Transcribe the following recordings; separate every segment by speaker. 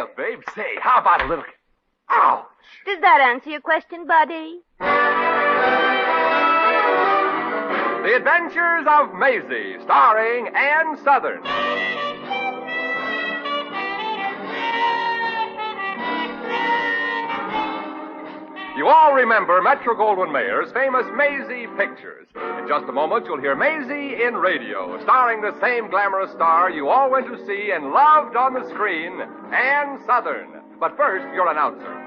Speaker 1: Well, babe, say, how about a little... Ouch!
Speaker 2: Does that answer your question, buddy?
Speaker 1: The Adventures of Maisie, starring Ann Sothern. You all remember Metro-Goldwyn-Mayer's famous Maisie pictures. In just a moment, you'll hear Maisie in radio, starring the same glamorous star you all went to see and loved on the screen, Ann Sothern. But first, your announcer.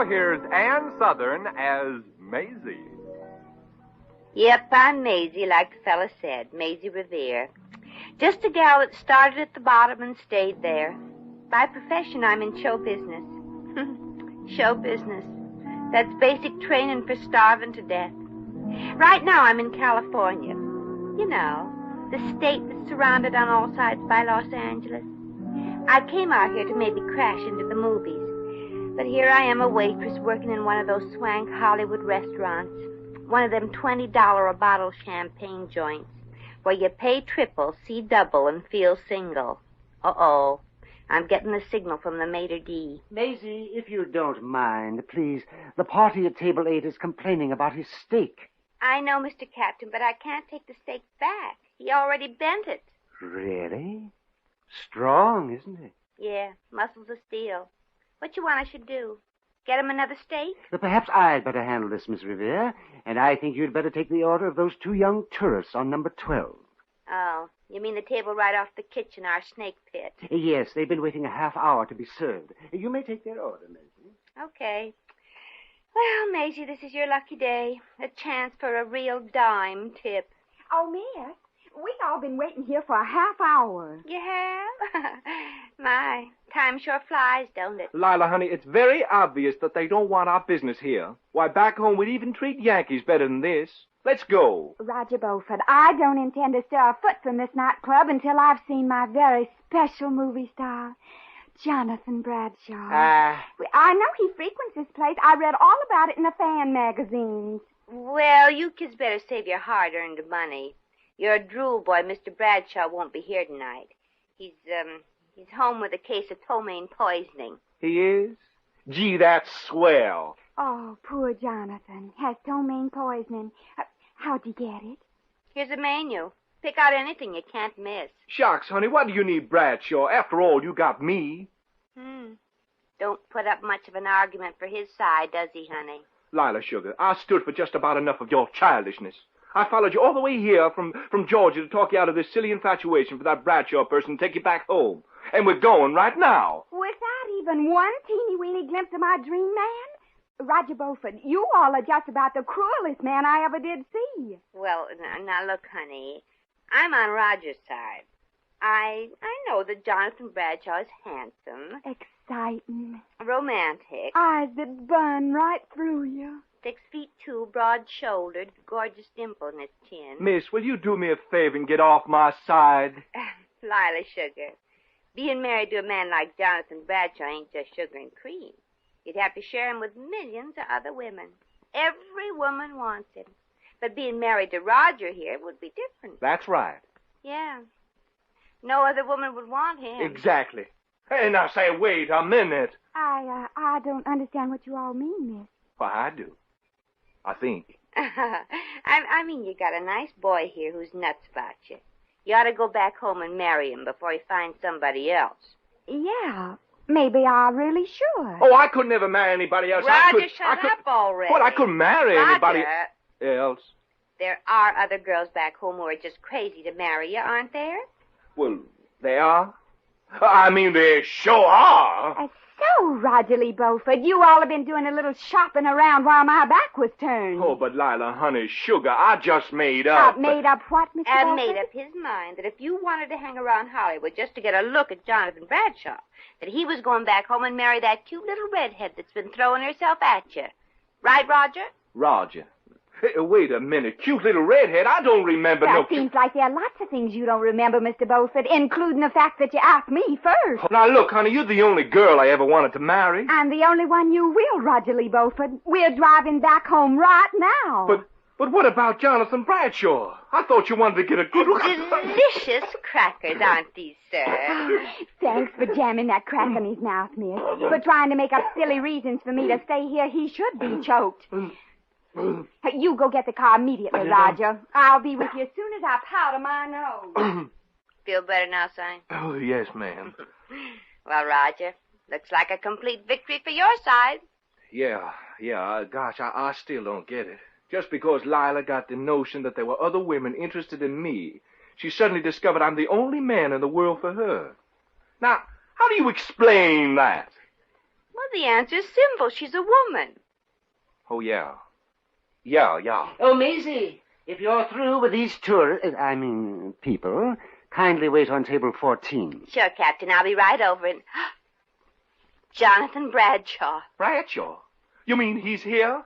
Speaker 1: Here's Ann Sothern as Maisie.
Speaker 2: Yep, I'm Maisie, like the fella said, Maisie Revere. Just a gal that started at the bottom and stayed there. By profession, I'm in show business. Show business. That's basic training for starving to death. Right now, I'm in California. You know, the state that's surrounded on all sides by Los Angeles. I came out here to maybe crash into the movies. But here I am, a waitress working in one of those swank Hollywood restaurants. One of them $20 a bottle champagne joints, where you pay triple, see double, and feel single. Uh-oh. I'm getting a signal from the maitre d'.
Speaker 3: Maisie, if you don't mind, please. The party at table 8 is complaining about his steak.
Speaker 2: I know, Mr. Captain, but I can't take the steak back. He already bent it.
Speaker 3: Really? Strong, isn't it?
Speaker 2: Yeah, muscles of steel. What you want I should do? Get him another steak?
Speaker 3: Perhaps I'd better handle this, Miss Revere. And I think you'd better take the order of those 2 young tourists on number 12.
Speaker 2: Oh, you mean the table right off the kitchen, our snake pit?
Speaker 3: Yes, they've been waiting a half hour to be served. You may take their order, Maisie.
Speaker 2: Okay. Well, Maisie, this is your lucky day. A chance for a real dime tip.
Speaker 4: Oh, miss, we've all been waiting here for a half hour.
Speaker 2: You have? My, time sure flies, don't it?
Speaker 5: Lila, honey, it's very obvious that they don't want our business here. Why, back home we'd even treat Yankees better than this. Let's go.
Speaker 4: Roger Beaufort, I don't intend to stir a foot from this nightclub until I've seen my very special movie star, Jonathan Bradshaw. I know he frequents this place. I read all about it in the fan magazines.
Speaker 2: Well, you kids better save your hard-earned money. Your drool boy, Mr. Bradshaw, won't be here tonight. He's home with a case of ptomaine poisoning.
Speaker 5: He is? Gee, that's swell.
Speaker 4: Oh, poor Jonathan. Has ptomaine poisoning. How'd you get it?
Speaker 2: Here's a menu. Pick out anything you can't miss.
Speaker 5: Shucks, honey, what do you need Bradshaw? After all, you got me.
Speaker 2: Don't put up much of an argument for his side, does he, honey?
Speaker 5: Lila, sugar, I stood for just about enough of your childishness. I followed you all the way here from Georgia to talk you out of this silly infatuation for that Bradshaw person and take you back home. And we're going right now.
Speaker 4: Without even one teeny-weeny glimpse of my dream man? Roger Beaufort, you all are just about the cruelest man I ever did see.
Speaker 2: Well, now look, honey, I'm on Roger's side. I know that Jonathan Bradshaw is handsome.
Speaker 4: Exciting.
Speaker 2: Romantic.
Speaker 4: Eyes that burn right through you.
Speaker 2: 6'2", broad-shouldered, gorgeous dimple in his chin.
Speaker 5: Miss, will you do me a favor and get off my side?
Speaker 2: Lila, sugar, being married to a man like Jonathan Bradshaw ain't just sugar and cream. You'd have to share him with millions of other women. Every woman wants him. But being married to Roger here would be different.
Speaker 5: That's right.
Speaker 2: Yeah. No other woman would want him.
Speaker 5: Exactly. Hey, now say, wait a minute.
Speaker 4: I don't understand what you all mean, miss.
Speaker 5: Well, I do. I think.
Speaker 2: I mean, you got a nice boy here who's nuts about you. You ought to go back home and marry him before he finds somebody else.
Speaker 4: Yeah, maybe I really should.
Speaker 5: Oh, I could never marry anybody else.
Speaker 2: Roger, shut up already.
Speaker 5: Well, I couldn't marry anybody else.
Speaker 2: There are other girls back home who are just crazy to marry you, aren't there?
Speaker 5: Well, they are. I mean, they sure are.
Speaker 4: So Oh, Roger Lee Beaufort, you all have been doing a little shopping around while my back was turned.
Speaker 5: Oh, but Lila, honey, sugar, I just made up.
Speaker 4: Made up what, Mr. Beaufort?
Speaker 2: Made up his mind that if you wanted to hang around Hollywood just to get a look at Jonathan Bradshaw, that he was going back home and marry that cute little redhead that's been throwing herself at you. Right, Roger?
Speaker 5: Roger. Hey, wait a minute. Cute little redhead? I don't remember
Speaker 4: That seems like there are lots of things you don't remember, Mr. Beaufort, including the fact that you asked me first.
Speaker 5: Now, look, honey, you're the only girl I ever wanted to marry.
Speaker 4: And the only one you will, Roger Lee Beaufort. We're driving back home right now.
Speaker 5: But what about Jonathan Bradshaw? I thought you wanted to get a good look.
Speaker 2: Delicious crackers, aren't these, sir?
Speaker 4: Thanks for jamming that crack in his mouth, miss. For trying to make up silly reasons for me to stay here, he should be choked. Hey, you go get the car immediately, Roger. I'll be with you as soon as I powder my nose.
Speaker 2: Feel better now, son?
Speaker 5: Oh, yes, ma'am.
Speaker 2: Well, Roger, looks like a complete victory for your side.
Speaker 5: Yeah. Gosh, I still don't get it. Just because Lila got the notion that there were other women interested in me, she suddenly discovered I'm the only man in the world for her. Now, how do you explain that?
Speaker 2: Well, the answer's simple. She's a woman.
Speaker 5: Oh, yeah. Yeah.
Speaker 3: Oh, Maisie, if you're through with these people, kindly wait on table 14.
Speaker 2: Sure, Captain. I'll be right over. And Jonathan Bradshaw.
Speaker 5: Bradshaw? You mean he's here?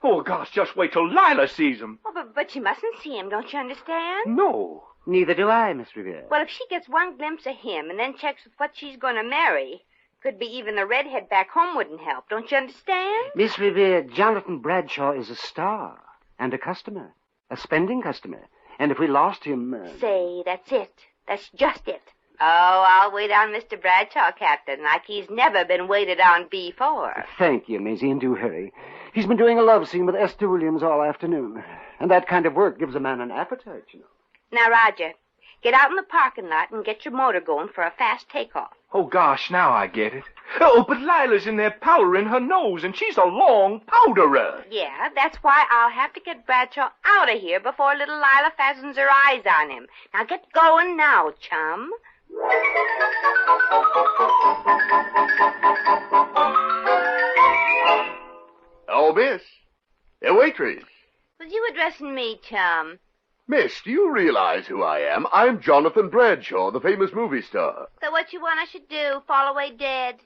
Speaker 5: Oh, gosh, just wait till Lila sees him.
Speaker 2: Oh, but you mustn't see him, don't you understand?
Speaker 5: No.
Speaker 3: Neither do I, Miss Revere.
Speaker 2: Well, if she gets one glimpse of him and then checks with what she's going to marry, could be even the redhead back home wouldn't help, don't you understand?
Speaker 3: Miss Revere, Jonathan Bradshaw is a star and a customer, a spending customer. And if we lost him...
Speaker 2: Say, that's it. That's just it. Oh, I'll wait on Mr. Bradshaw, Captain, like he's never been waited on before.
Speaker 3: Thank you, Maisie, and do hurry. He's been doing a love scene with Esther Williams all afternoon. And that kind of work gives a man an appetite, you know.
Speaker 2: Now, Roger, get out in the parking lot and get your motor going for a fast takeoff.
Speaker 5: Oh, gosh, now I get it. Oh, but Lila's in there powdering her nose, and she's a long powderer.
Speaker 2: Yeah, that's why I'll have to get Bradshaw out of here before little Lila fastens her eyes on him. Now, get going now, chum.
Speaker 6: Oh, miss. Waitress.
Speaker 2: Was you addressing me, chum?
Speaker 6: Miss, do you realize who I am? I'm Jonathan Bradshaw, the famous movie star.
Speaker 2: So what you want I should do? Fall away dead?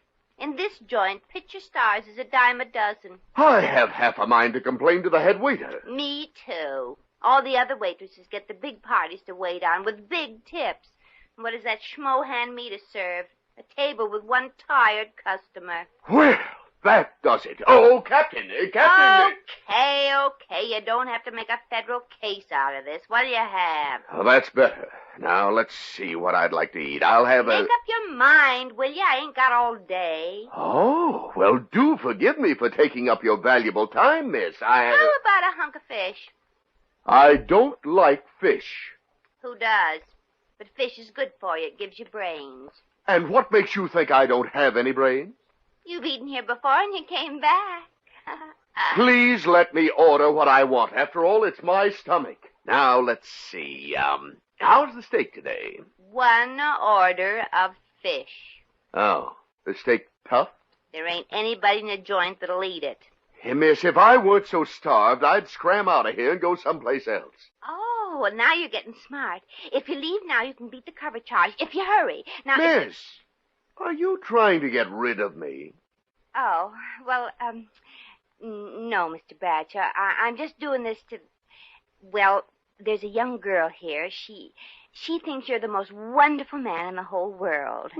Speaker 2: In this joint, picture stars is a dime a dozen.
Speaker 6: I have half a mind to complain to the head waiter.
Speaker 2: Me too. All the other waitresses get the big parties to wait on with big tips. And what does that schmo hand me to serve? A table with one tired customer.
Speaker 6: Well, that does it. Oh, Captain.
Speaker 2: Okay. You don't have to make a federal case out of this. What do you have?
Speaker 6: Oh, that's better. Now, let's see what I'd like to eat. I'll have
Speaker 2: Make up your mind, will you? I ain't got all day.
Speaker 6: Oh, well, do forgive me for taking up your valuable time, miss.
Speaker 2: How about a hunk of fish?
Speaker 6: I don't like fish.
Speaker 2: Who does? But fish is good for you. It gives you brains.
Speaker 6: And what makes you think I don't have any brains?
Speaker 2: You've eaten here before and you came back.
Speaker 6: Please let me order what I want. After all, it's my stomach. Now, let's see. How's the steak today?
Speaker 2: One order of fish.
Speaker 6: Oh, the steak tough?
Speaker 2: There ain't anybody in the joint that'll eat it.
Speaker 6: Hey, miss, if I weren't so starved, I'd scram out of here and go someplace else.
Speaker 2: Oh, well, now you're getting smart. If you leave now, you can beat the cover charge. If you hurry. Now,
Speaker 6: Miss, are you trying to get rid of me?
Speaker 2: Oh, well, no, Mr. Bradshaw. I'm just doing this to... Well, there's a young girl here. She thinks you're the most wonderful man in the whole world.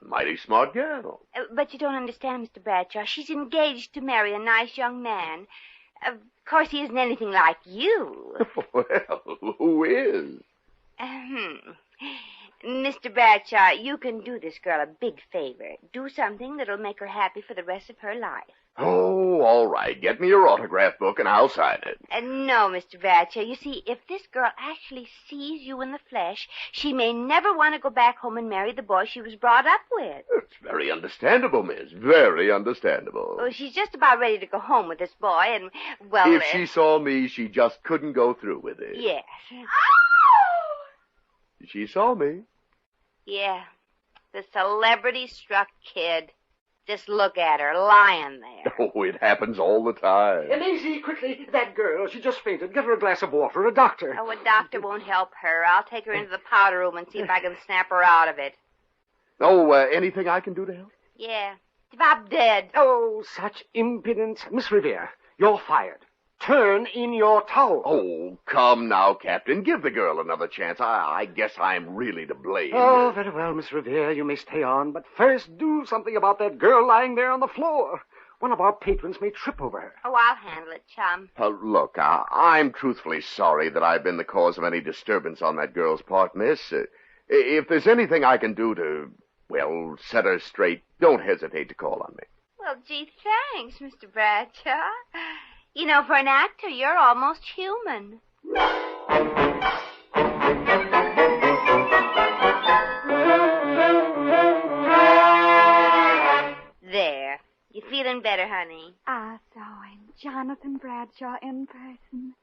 Speaker 6: Mighty smart girl.
Speaker 2: But you don't understand, Mr. Bradshaw. She's engaged to marry a nice young man. Of course, he isn't anything like you.
Speaker 6: Well, who is?
Speaker 2: Mr. Bradshaw, you can do this girl a big favor. Do something that'll make her happy for the rest of her life.
Speaker 6: Oh, all right. Get me your autograph book and I'll sign it.
Speaker 2: No, Mr. Bradshaw. You see, if this girl actually sees you in the flesh, she may never want to go back home and marry the boy she was brought up with.
Speaker 6: It's very understandable, miss. Very understandable.
Speaker 2: Well, she's just about ready to go home with this boy, and, well...
Speaker 6: If she saw me, she just couldn't go through with it.
Speaker 2: Yes.
Speaker 6: She saw me.
Speaker 2: Yeah. The celebrity-struck kid. Just look at her, lying there.
Speaker 6: Oh, it happens all the time.
Speaker 3: Maisie, quickly, that girl, she just fainted. Get her a glass of water, a doctor.
Speaker 2: Oh, a doctor won't help her. I'll take her into the powder room and see if I can snap her out of it.
Speaker 6: Oh, anything I can do to help?
Speaker 2: Yeah. If I'm dead.
Speaker 3: Oh, such impudence. Miss Revere, you're fired. Turn in your towel.
Speaker 6: Oh, come now, Captain. Give the girl another chance. I guess I'm really to blame.
Speaker 3: Oh, very well, Miss Revere. You may stay on. But first, do something about that girl lying there on the floor. One of our patrons may trip over her.
Speaker 2: Oh, I'll handle it, chum.
Speaker 6: Look, I'm truthfully sorry that I've been the cause of any disturbance on that girl's part, miss. If there's anything I can do to, well, set her straight, don't hesitate to call on me.
Speaker 2: Well, gee, thanks, Mr. Bradshaw. You know, for an actor, you're almost human. There. You feeling better, honey?
Speaker 4: I saw him, Jonathan Bradshaw, in person.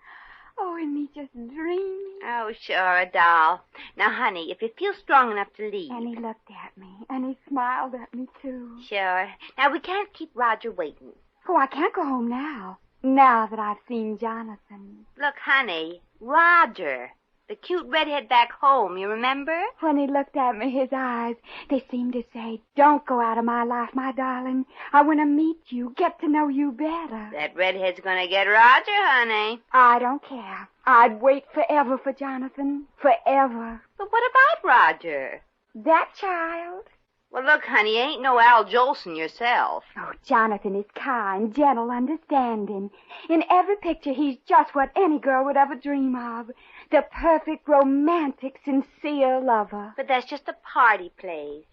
Speaker 4: Oh, and me just dreaming.
Speaker 2: Oh, sure, a doll. Now, honey, if you feel strong enough to leave.
Speaker 4: And he looked at me, and he smiled at me, too.
Speaker 2: Sure. Now, we can't keep Roger waiting.
Speaker 4: Oh, I can't go home now that I've seen Jonathan.
Speaker 2: Look, honey, Roger, the cute redhead back home, you remember?
Speaker 4: When he looked at me, his eyes, they seemed to say, don't go out of my life, my darling. I want to meet you, get to know you better.
Speaker 2: That redhead's gonna get Roger, honey.
Speaker 4: I don't care. I'd wait forever for Jonathan. Forever.
Speaker 2: But what about Roger?
Speaker 4: That child?
Speaker 2: Well, look, honey, you ain't no Al Jolson yourself.
Speaker 4: Oh, Jonathan is kind, gentle, understanding. In every picture, he's just what any girl would ever dream of. The perfect, romantic, sincere lover.
Speaker 2: But that's just a part he plays.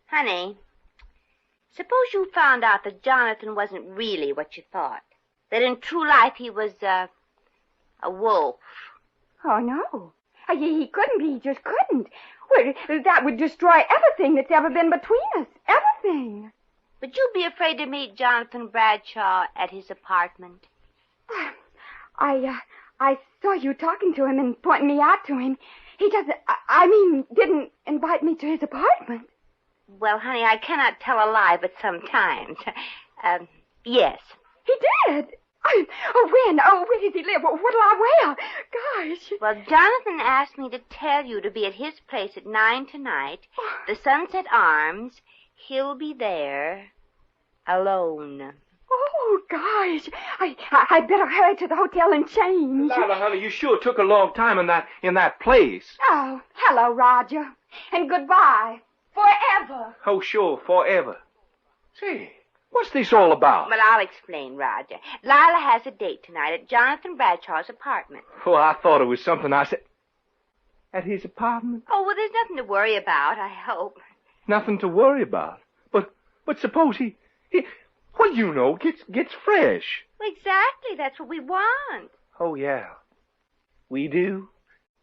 Speaker 2: Honey, suppose you found out that Jonathan wasn't really what you thought. That in true life he was, a wolf.
Speaker 4: Oh, no. He couldn't be. He just couldn't. Well, that would destroy everything that's ever been between us. Everything.
Speaker 2: Would you be afraid to meet Jonathan Bradshaw at his apartment?
Speaker 4: I saw you talking to him and pointing me out to him. He didn't invite me to his apartment.
Speaker 2: Well, honey, I cannot tell a lie, but sometimes. Yes.
Speaker 4: He did. When? Where does he live? What'll I wear? Gosh.
Speaker 2: Well, Jonathan asked me to tell you to be at his place at 9 tonight. The Sunset Arms. He'll be there. Alone.
Speaker 4: Oh, gosh. I'd better hurry to the hotel and change.
Speaker 5: Lila, honey, you sure took a long time in that place.
Speaker 4: Oh, hello, Roger. And goodbye. Forever.
Speaker 5: Oh, sure, forever. Say, what's this all about?
Speaker 2: Well, I'll explain, Roger. Lila has a date tonight at Jonathan Bradshaw's apartment.
Speaker 5: Oh, I thought it was something I said. At his apartment?
Speaker 2: Oh, well, there's nothing to worry about, I hope.
Speaker 5: Nothing to worry about. But suppose he well, you know, gets fresh.
Speaker 2: Well, exactly. That's what we want.
Speaker 5: Oh, yeah. We do?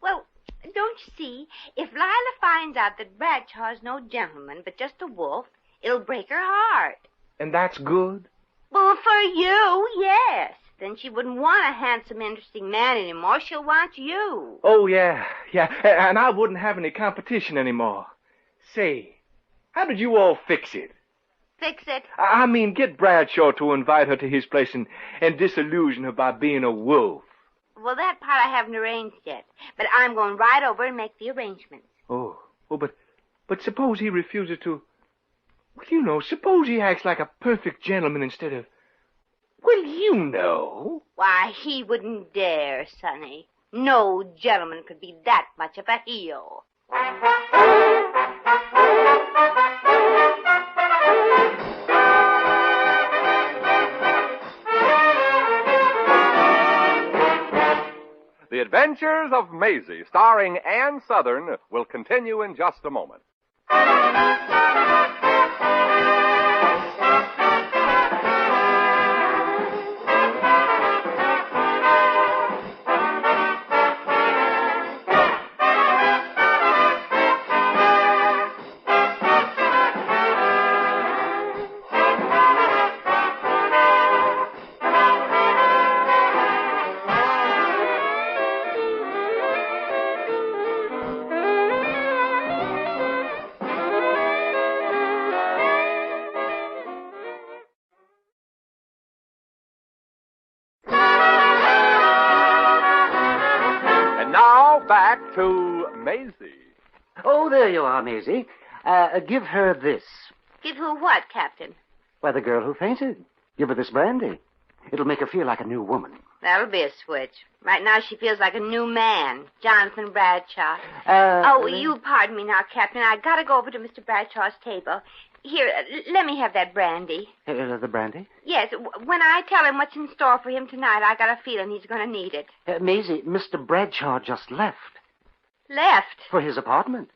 Speaker 2: Well, don't you see? If Lila finds out that Bradshaw's no gentleman, but just a wolf, it'll break her heart.
Speaker 5: And that's good?
Speaker 2: Well, for you, yes. Then she wouldn't want a handsome, interesting man anymore. She'll want you.
Speaker 5: Oh, yeah. And I wouldn't have any competition anymore. Say, how did you all fix it?
Speaker 2: Fix it?
Speaker 5: I mean, get Bradshaw to invite her to his place and disillusion her by being a wolf.
Speaker 2: Well, that part I haven't arranged yet. But I'm going right over and make the arrangements.
Speaker 5: Oh, but suppose he refuses to... Well, you know, suppose he acts like a perfect gentleman instead of... Well, you know.
Speaker 2: Why, he wouldn't dare, Sonny. No gentleman could be that much of a heel.
Speaker 1: The Adventures of Maisie, starring Ann Sothern, will continue in just a moment. back to Maisie.
Speaker 3: Oh, there you are, Maisie. Give her this.
Speaker 2: Give who what, Captain?
Speaker 3: Why, the girl who fainted. Give her this brandy. It'll make her feel like a new woman.
Speaker 2: That'll be a switch. Right now she feels like a new man, Jonathan Bradshaw. You pardon me now, Captain. I gotta go over to Mr. Bradshaw's table. Here, let me have that brandy.
Speaker 3: The brandy?
Speaker 2: Yes, when I tell him what's in store for him tonight, I got a feeling he's gonna need it.
Speaker 3: Maisie, Mr. Bradshaw just left.
Speaker 2: Left?
Speaker 3: For his apartment.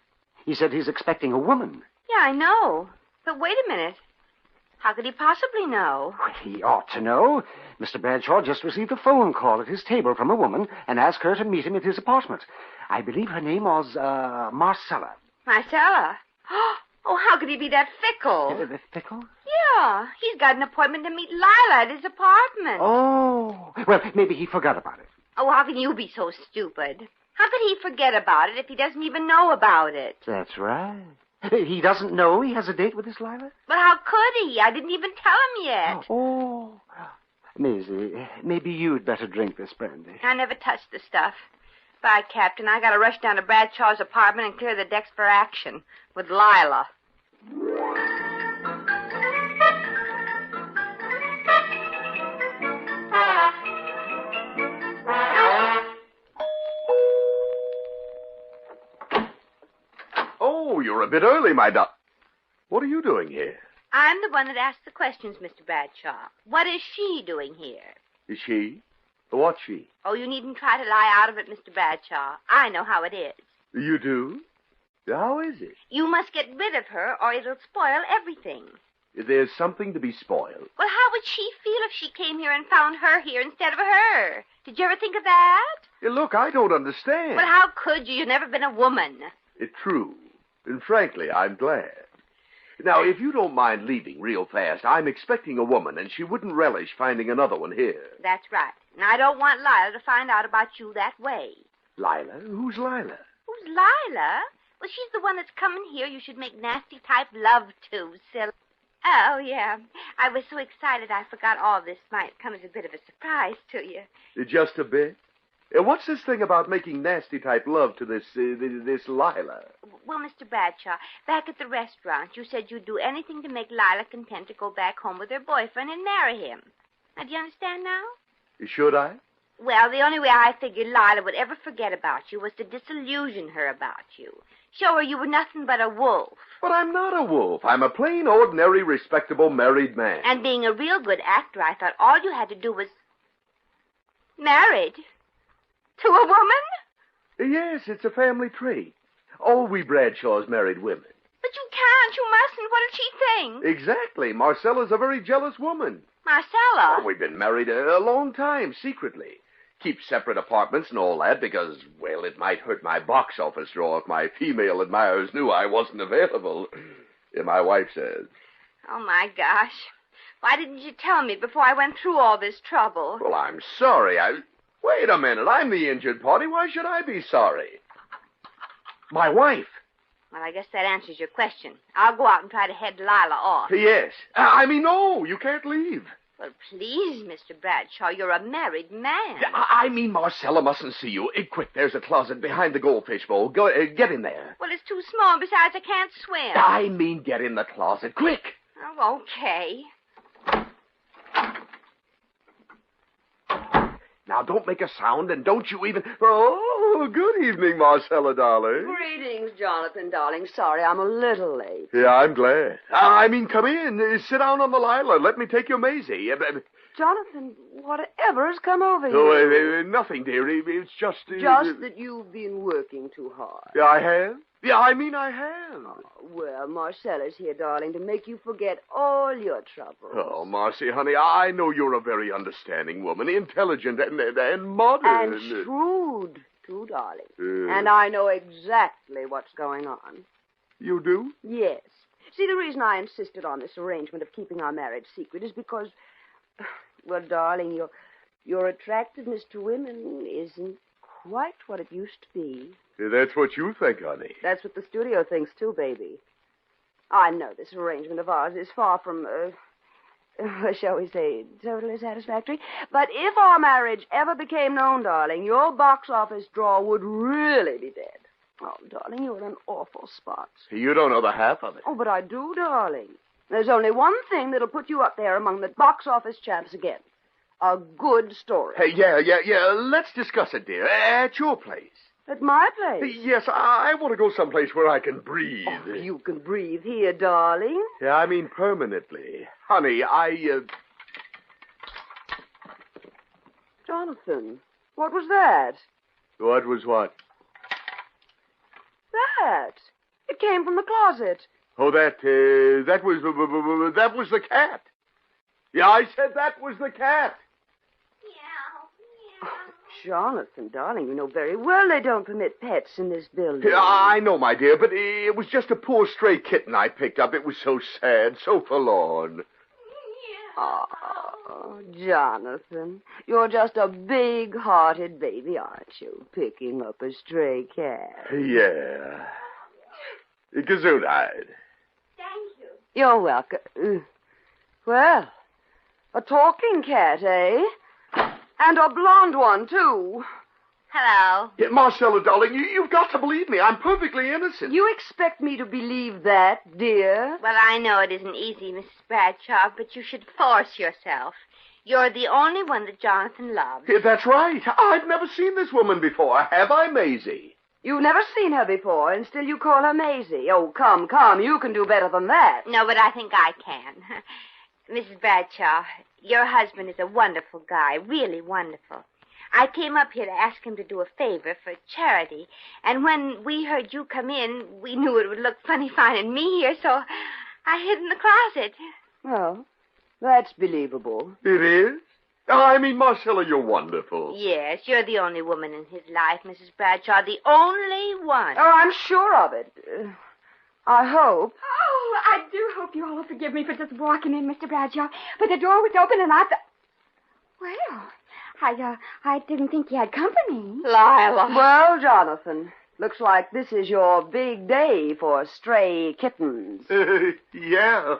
Speaker 3: He said he's expecting a woman.
Speaker 2: Yeah, I know. But wait a minute. How could he possibly know?
Speaker 3: Well, he ought to know. Mr. Bradshaw just received a phone call at his table from a woman and asked her to meet him at his apartment. I believe her name was, Marcella.
Speaker 2: Marcella? Oh, how could he be that fickle?
Speaker 3: Fickle?
Speaker 2: Yeah, he's got an appointment to meet Lila at his apartment.
Speaker 3: Oh, well, maybe he forgot about it.
Speaker 2: Oh, how can you be so stupid? How could he forget about it if he doesn't even know about it?
Speaker 3: That's right. He doesn't know he has a date with this Lila?
Speaker 2: But how could he? I didn't even tell him yet.
Speaker 3: Oh. Maisie, maybe you'd better drink this brandy.
Speaker 2: I never touched the stuff. Bye, Captain. I gotta rush down to Bradshaw's apartment and clear the decks for action with Lila.
Speaker 6: Oh, you're a bit early, my What are you doing here?
Speaker 2: I'm the one that asked the questions, Mr. Bradshaw. What is she doing here?
Speaker 6: Is she? What's she?
Speaker 2: Oh, you needn't try to lie out of it, Mr. Bradshaw. I know how it is.
Speaker 6: You do? How is it?
Speaker 2: You must get rid of her, or it'll spoil everything.
Speaker 6: There's something to be spoiled.
Speaker 2: Well, how would she feel if she came here and found her here instead of her? Did you ever think of that?
Speaker 6: Look, I don't understand.
Speaker 2: Well, how could you? You've never been a woman.
Speaker 6: It's true. And frankly, I'm glad. Now, if you don't mind leaving real fast, I'm expecting a woman, and she wouldn't relish finding another one here.
Speaker 2: That's right. And I don't want Lila to find out about you that way.
Speaker 6: Lila? Who's Lila?
Speaker 2: Who's Lila? Well, she's the one that's coming here you should make nasty-type love to, silly. Oh, yeah. I was so excited I forgot all this might come as a bit of a surprise to you.
Speaker 6: Just a bit? What's this thing about making nasty-type love to this Lila?
Speaker 2: Well, Mr. Bradshaw, back at the restaurant, you said you'd do anything to make Lila content to go back home with her boyfriend and marry him. Now, do you understand now?
Speaker 6: Should I?
Speaker 2: Well, the only way I figured Lila would ever forget about you was to disillusion her about you. Show her you were nothing but a wolf.
Speaker 6: But I'm not a wolf. I'm a plain, ordinary, respectable married man.
Speaker 2: And being a real good actor, I thought all you had to do was... married? To a woman?
Speaker 6: Yes, it's a family trait. All we Bradshaws married women.
Speaker 2: But you can't. You mustn't. What did she think?
Speaker 6: Exactly. Marcella's a very jealous woman.
Speaker 2: Marcella?
Speaker 6: Oh, we've been married a long time, secretly. Keep separate apartments and all that because, well, it might hurt my box office draw if my female admirers knew I wasn't available. My wife says.
Speaker 2: Oh, my gosh. Why didn't you tell me before I went through all this trouble?
Speaker 6: Well, I'm sorry. Wait a minute. I'm the injured party. Why should I be sorry? My wife.
Speaker 2: Well, I guess that answers your question. I'll go out and try to head Lila off.
Speaker 6: Yes. No, you can't leave.
Speaker 2: Well, please, Mr. Bradshaw, you're a married man.
Speaker 6: I mean, Marcella mustn't see you. Quick, there's a closet behind the goldfish bowl. Go, get in there.
Speaker 2: Well, it's too small. Besides, I can't swim.
Speaker 6: I mean, get in the closet. Quick.
Speaker 2: Oh, okay.
Speaker 6: Now, don't make a sound, and don't you even... Oh, good evening, Marcella, darling.
Speaker 7: Greetings, Jonathan, darling. Sorry, I'm a little late.
Speaker 6: Yeah, I'm glad. Come in. Sit down on the Lila. Let me take your Maisie.
Speaker 7: Jonathan, whatever has come over you?
Speaker 6: Oh, nothing, dearie. It's just...
Speaker 7: Just that you've been working too hard.
Speaker 6: Yeah, I have? Yeah, I have.
Speaker 7: Oh, well, Marcella's here, darling, to make you forget all your troubles.
Speaker 6: Oh, Marcy, honey, I know you're a very understanding woman, intelligent and modern.
Speaker 7: And shrewd, too, darling. And I know exactly what's going on.
Speaker 6: You do?
Speaker 7: Yes. See, the reason I insisted on this arrangement of keeping our marriage secret is because, well, darling, your attractiveness to women isn't quite what it used to be.
Speaker 6: That's what you think, honey.
Speaker 7: That's what the studio thinks, too, baby. I know this arrangement of ours is far from, shall we say, totally satisfactory. But if our marriage ever became known, darling, your box office draw would really be dead. Oh, darling, you're in an awful spot.
Speaker 6: You don't know the half of it.
Speaker 7: Oh, but I do, darling. There's only one thing that'll put you up there among the box office champs again. A good story.
Speaker 6: Hey, yeah. Let's discuss it, dear. At your place.
Speaker 7: At my place?
Speaker 6: Yes, I want to go someplace where I can breathe.
Speaker 7: Oh, you can breathe here, darling.
Speaker 6: Yeah, I mean permanently. Honey,
Speaker 7: Jonathan, what was that?
Speaker 6: What was what?
Speaker 7: That. It came from the closet.
Speaker 6: Oh, that was the cat. Yeah, I said that was the cat.
Speaker 7: Oh, Jonathan, darling, you know very well they don't permit pets in this building.
Speaker 6: Yeah, I know, my dear, but it was just a poor stray kitten I picked up. It was so sad, so forlorn.
Speaker 7: Oh, Jonathan, you're just a big-hearted baby, aren't you, picking up a stray cat?
Speaker 6: Yeah. Gesundheit.
Speaker 2: Thank you.
Speaker 7: You're welcome. Well, a talking cat, eh? And a blonde one, too.
Speaker 2: Hello.
Speaker 6: Yeah, Marcella, darling, you've got to believe me. I'm perfectly innocent.
Speaker 7: You expect me to believe that, dear?
Speaker 2: Well, I know it isn't easy, Mrs. Bradshaw, but you should force yourself. You're the only one that Jonathan loves.
Speaker 6: Yeah, that's right. I've never seen this woman before. Have I, Maisie?
Speaker 7: You've never seen her before, and still you call her Maisie. Oh, come, you can do better than that.
Speaker 2: No, but I think I can. Mrs. Bradshaw, your husband is a wonderful guy, really wonderful. I came up here to ask him to do a favor for charity, and when we heard you come in, we knew it would look funny finding me here, so I hid in the closet.
Speaker 7: Well, that's believable.
Speaker 6: It is? I mean, Marcella, you're wonderful.
Speaker 2: Yes, you're the only woman in his life, Mrs. Bradshaw, the only one.
Speaker 7: Oh, I'm sure of it. I hope.
Speaker 4: Oh, I do hope you all will forgive me for just walking in, Mr. Bradshaw. But the door was open and I thought... Well, I didn't think you had company.
Speaker 2: Lila.
Speaker 7: Well, Jonathan, looks like this is your big day for stray kittens.
Speaker 6: Yeah.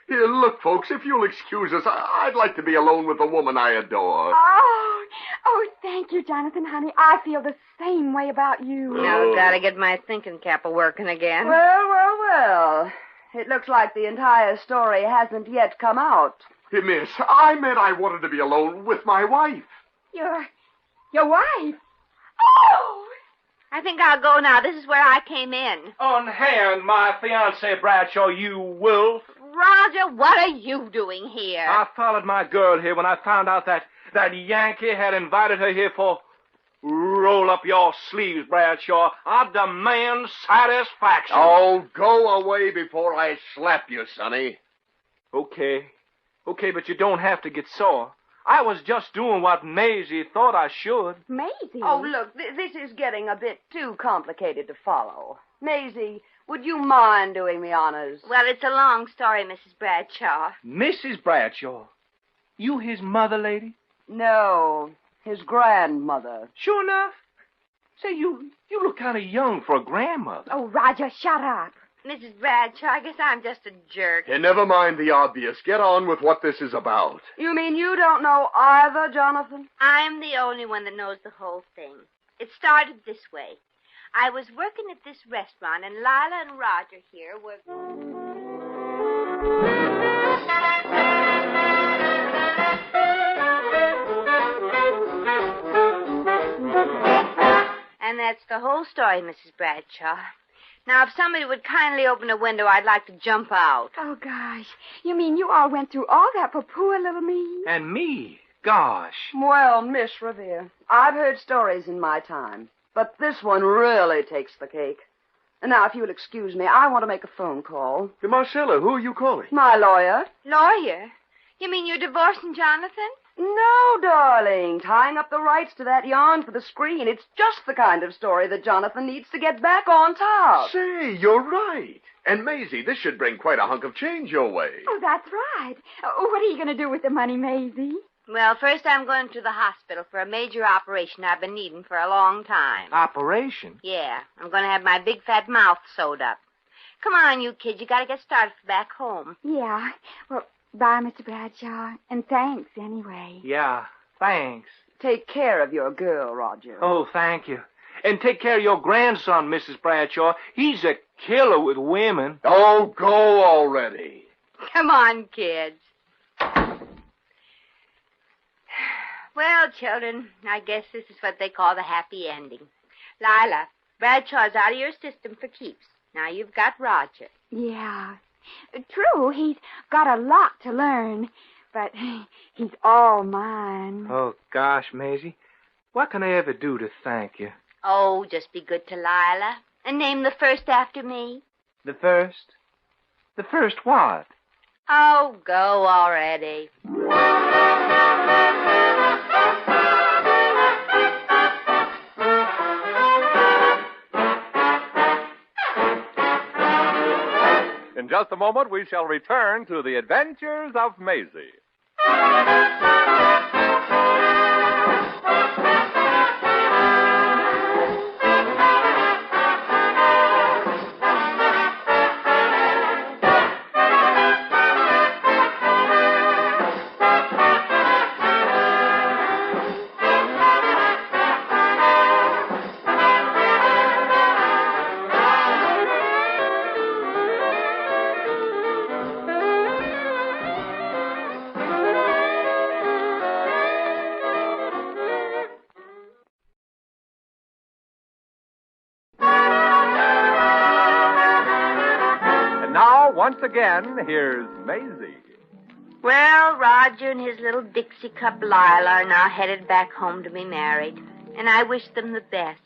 Speaker 6: Here, look, folks, if you'll excuse us, I'd like to be alone with the woman I adore.
Speaker 4: Oh, thank you, Jonathan, honey. I feel the same way about you.
Speaker 2: Now, gotta get my thinking cap a-working again.
Speaker 7: Well. It looks like the entire story hasn't yet come out.
Speaker 6: Hey, miss, I meant I wanted to be alone with my wife.
Speaker 4: Your wife? Oh!
Speaker 2: I think I'll go now. This is where I came in.
Speaker 5: Unhand my fiancée, Bradshaw, you wolf.
Speaker 2: Roger, what are you doing here?
Speaker 5: I followed my girl here when I found out that Yankee had invited her here for... Roll up your sleeves, Bradshaw. I demand satisfaction.
Speaker 6: Oh, go away before I slap you, Sonny.
Speaker 5: Okay, but you don't have to get sore. I was just doing what Maisie thought I should.
Speaker 4: Maisie?
Speaker 7: Oh, look, this is getting a bit too complicated to follow. Maisie, would you mind doing the honors?
Speaker 2: Well, it's a long story, Mrs. Bradshaw.
Speaker 5: Mrs. Bradshaw? You his mother, lady?
Speaker 7: No, his grandmother.
Speaker 5: Sure enough. Say, you look kind of young for a grandmother.
Speaker 4: Oh, Roger, shut up.
Speaker 2: Mrs. Bradshaw, I guess I'm just a jerk.
Speaker 6: Hey, never mind the obvious. Get on with what this is about.
Speaker 7: You mean you don't know either, Jonathan?
Speaker 2: I'm the only one that knows the whole thing. It started this way. I was working at this restaurant, and Lila and Roger here were... And that's the whole story, Mrs. Bradshaw. Now, if somebody would kindly open a window, I'd like to jump out.
Speaker 4: Oh, gosh. You mean you all went through all that for poor little me?
Speaker 5: And me? Gosh.
Speaker 7: Well, Miss Revere, I've heard stories in my time, but this one really takes the cake. And now, if you'll excuse me, I want to make a phone call.
Speaker 6: Hey, Marcella, who are you calling?
Speaker 7: My lawyer.
Speaker 2: Lawyer? You mean you're divorcing Jonathan?
Speaker 7: No, darling. Tying up the rights to that yarn for the screen. It's just the kind of story that Jonathan needs to get back on top.
Speaker 6: Say, you're right. And, Maisie, this should bring quite a hunk of change your way.
Speaker 4: Oh, that's right. What are you going to do with the money, Maisie?
Speaker 2: Well, first I'm going to the hospital for a major operation I've been needing for a long time.
Speaker 5: Operation?
Speaker 2: Yeah, I'm going to have my big fat mouth sewed up. Come on, you kids. You got to get started for back home.
Speaker 4: Yeah. Well, Bye, Mr. Bradshaw. And thanks, anyway.
Speaker 5: Yeah, thanks.
Speaker 7: Take care of your girl, Roger.
Speaker 5: Oh, thank you. And take care of your grandson, Mrs. Bradshaw. He's a killer with women.
Speaker 6: Oh, go already.
Speaker 2: Come on, kids. Well, children, I guess this is what they call the happy ending. Lila, Bradshaw's out of your system for keeps. Now you've got Roger.
Speaker 4: Yeah. True, he's got a lot to learn, but he's all mine.
Speaker 5: Oh, gosh, Maisie. What can I ever do to thank you?
Speaker 2: Oh, just be good to Lila and name the first after me.
Speaker 5: The first? The first what?
Speaker 2: Oh, go already.
Speaker 1: In just a moment, we shall return to the Adventures of Maisie. Once again, here's Maisie.
Speaker 2: Well, Roger and his little Dixie cup Lila are now headed back home to be married, and I wish them the best.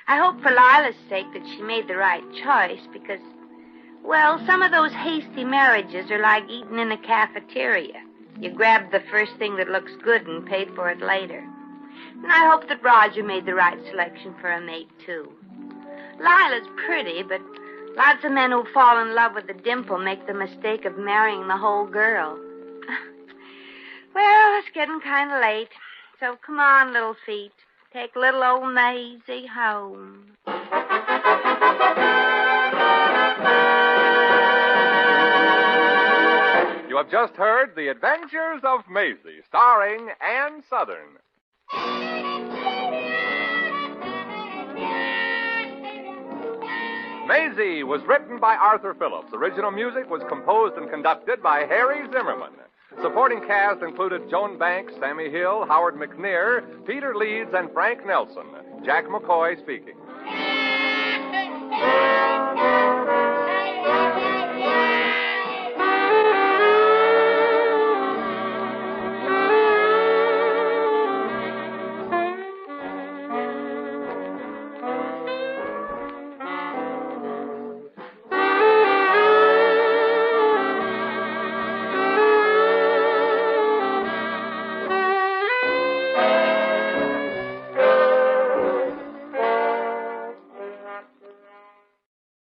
Speaker 2: I hope for Lila's sake that she made the right choice because, well, some of those hasty marriages are like eating in a cafeteria. You grab the first thing that looks good and pay for it later. And I hope that Roger made the right selection for a mate, too. Lila's pretty, but lots of men who fall in love with a dimple make the mistake of marrying the whole girl. Well, it's getting kind of late, so come on, little feet. Take little old Maisie home.
Speaker 1: You have just heard The Adventures of Maisie, starring Ann Sothern. Maisie was written by Arthur Phillips. Original music was composed and conducted by Harry Zimmerman. Supporting cast included Joan Banks, Sammy Hill, Howard McNear, Peter Leeds, and Frank Nelson. Jack McCoy speaking.